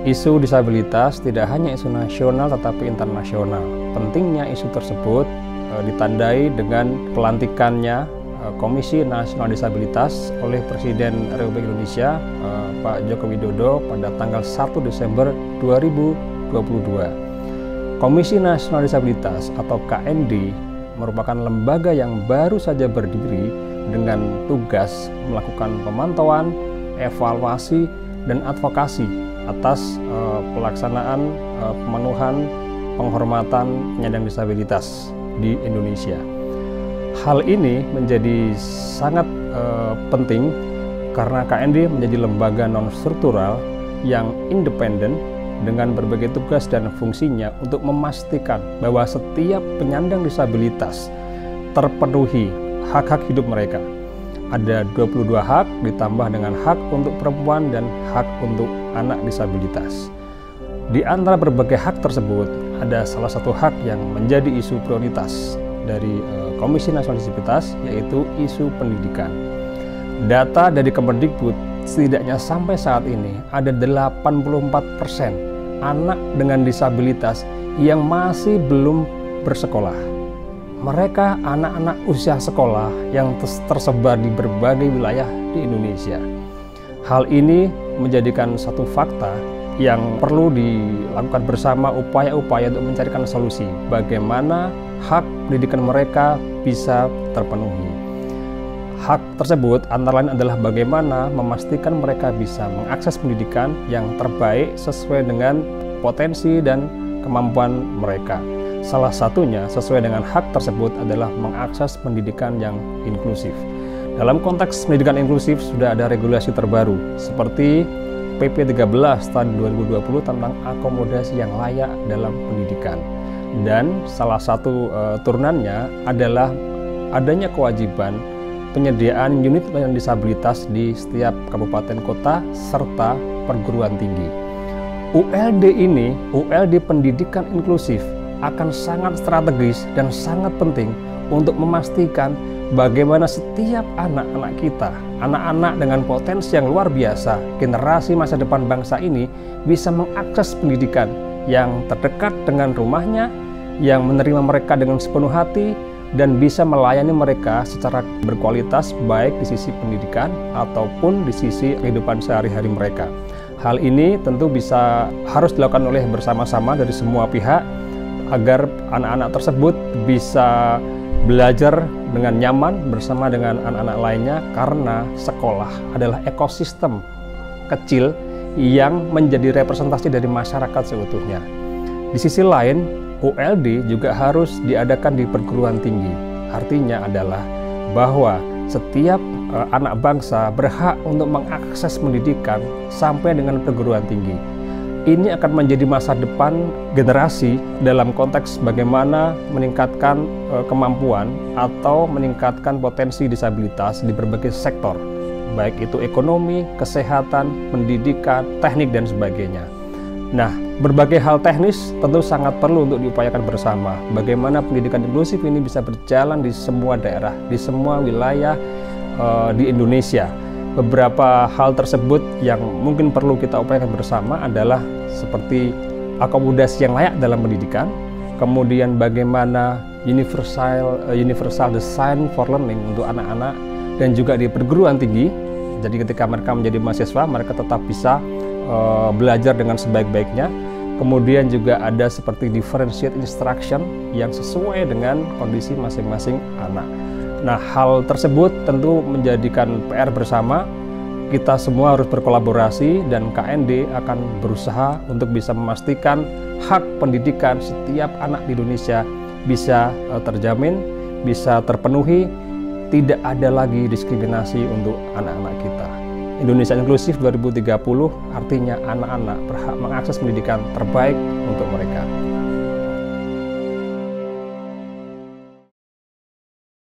Isu disabilitas tidak hanya isu nasional tetapi internasional. Pentingnya isu tersebut ditandai dengan pelantikannya Komisi Nasional Disabilitas oleh Presiden Republik Indonesia Pak Joko Widodo pada tanggal 1 Desember 2022. Komisi Nasional Disabilitas atau KND merupakan lembaga yang baru saja berdiri dengan tugas melakukan pemantauan, evaluasi, dan advokasi atas pelaksanaan pemenuhan penghormatan penyandang disabilitas di Indonesia. Hal ini menjadi sangat penting karena KND menjadi lembaga non-struktural yang independen dengan berbagai tugas dan fungsinya untuk memastikan bahwa setiap penyandang disabilitas terpenuhi hak-hak hidup mereka. Ada 22 hak ditambah dengan hak untuk perempuan dan hak untuk anak disabilitas. Di antara berbagai hak tersebut, ada salah satu hak yang menjadi isu prioritas dari Komisi Nasional Disabilitas, yaitu isu pendidikan. Data dari Kemendikbud, setidaknya sampai saat ini ada 84% anak dengan disabilitas yang masih belum bersekolah. Mereka anak-anak usia sekolah yang tersebar di berbagai wilayah di Indonesia. Hal ini menjadikan satu fakta yang perlu dilakukan bersama upaya-upaya untuk mencarikan solusi bagaimana hak pendidikan mereka bisa terpenuhi. Hak tersebut antara lain adalah bagaimana memastikan mereka bisa mengakses pendidikan yang terbaik sesuai dengan potensi dan kemampuan mereka. Salah satunya sesuai dengan hak tersebut adalah mengakses pendidikan yang inklusif. Dalam konteks pendidikan inklusif sudah ada regulasi terbaru seperti PP 13 tahun 2020 tentang akomodasi yang layak dalam pendidikan. Dan salah satu turunannya adalah adanya kewajiban penyediaan unit layanan disabilitas di setiap kabupaten kota serta perguruan tinggi. ULD pendidikan inklusif akan sangat strategis dan sangat penting untuk memastikan bagaimana setiap anak-anak kita, anak-anak dengan potensi yang luar biasa, generasi masa depan bangsa ini bisa mengakses pendidikan yang terdekat dengan rumahnya, yang menerima mereka dengan sepenuh hati, dan bisa melayani mereka secara berkualitas baik di sisi pendidikan ataupun di sisi kehidupan sehari-hari mereka. Hal ini tentu harus dilakukan oleh bersama-sama dari semua pihak agar anak-anak tersebut bisa belajar dengan nyaman bersama dengan anak-anak lainnya, karena sekolah adalah ekosistem kecil yang menjadi representasi dari masyarakat seutuhnya. Di sisi lain, ULD juga harus diadakan di perguruan tinggi. Artinya adalah bahwa setiap anak bangsa berhak untuk mengakses pendidikan sampai dengan perguruan tinggi. Ini akan menjadi masa depan generasi dalam konteks bagaimana meningkatkan kemampuan atau meningkatkan potensi disabilitas di berbagai sektor, baik itu ekonomi, kesehatan, pendidikan, teknik, dan sebagainya. Nah, berbagai hal teknis tentu sangat perlu untuk diupayakan bersama. Bagaimana pendidikan inklusif ini bisa berjalan di semua daerah, di semua wilayah di Indonesia. Beberapa hal tersebut yang mungkin perlu kita upayakan bersama adalah seperti akomodasi yang layak dalam pendidikan, kemudian bagaimana universal design for learning untuk anak-anak dan juga di perguruan tinggi. Jadi ketika mereka menjadi mahasiswa, mereka tetap bisa belajar dengan sebaik-baiknya. Kemudian juga ada seperti differentiate instruction yang sesuai dengan kondisi masing-masing anak. Nah, hal tersebut tentu menjadikan PR bersama. Kita semua harus berkolaborasi dan KND akan berusaha untuk bisa memastikan hak pendidikan setiap anak di Indonesia bisa terjamin, bisa terpenuhi, tidak ada lagi diskriminasi untuk anak-anak kita. Indonesia Inklusif 2030 artinya anak-anak berhak mengakses pendidikan terbaik untuk mereka.